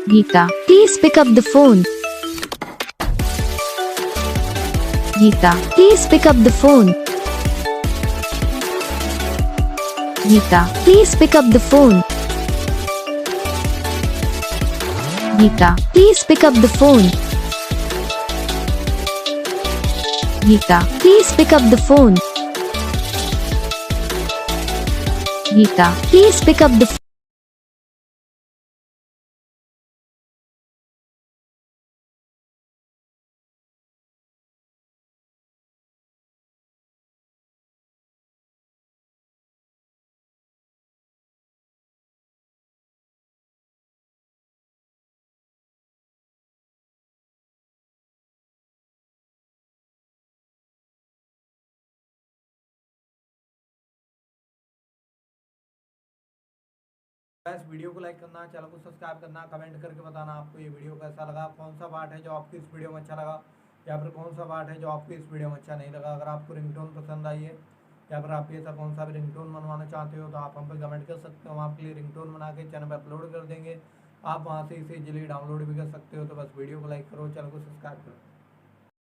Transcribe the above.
Geeta, please pick up the phone. Geeta, please pick up the phone. Geeta, please pick up the phone. Geeta, please pick up the phone. Geeta, please pick up the phone. Geeta, please pick up the phone. इस video को like करना, channel को subscribe करना, comment करके बताना आपको ये video कैसा लगा, कौन सा पार्ट है जो आपको इस वीडियो में अच्छा लगा या फिर कौन सा पार्ट है जो आपको इस वीडियो में अच्छा नहीं लगा। अगर आपको रिंगटोन पसंद आई है या फिर आप ऐसा कौन सा भी रिंगटोन बनवाना चाहते हो तो आप हम पे कमेंट कर सकते हो। हम आपके लिए रिंगटोन बना के चैनल पर अपलोड कर देंगे, आप वहाँ से इसे इजीली डाउनलोड भी कर सकते हो। तो बस वीडियो को लाइक करो, चैनल को सब्सक्राइब करो।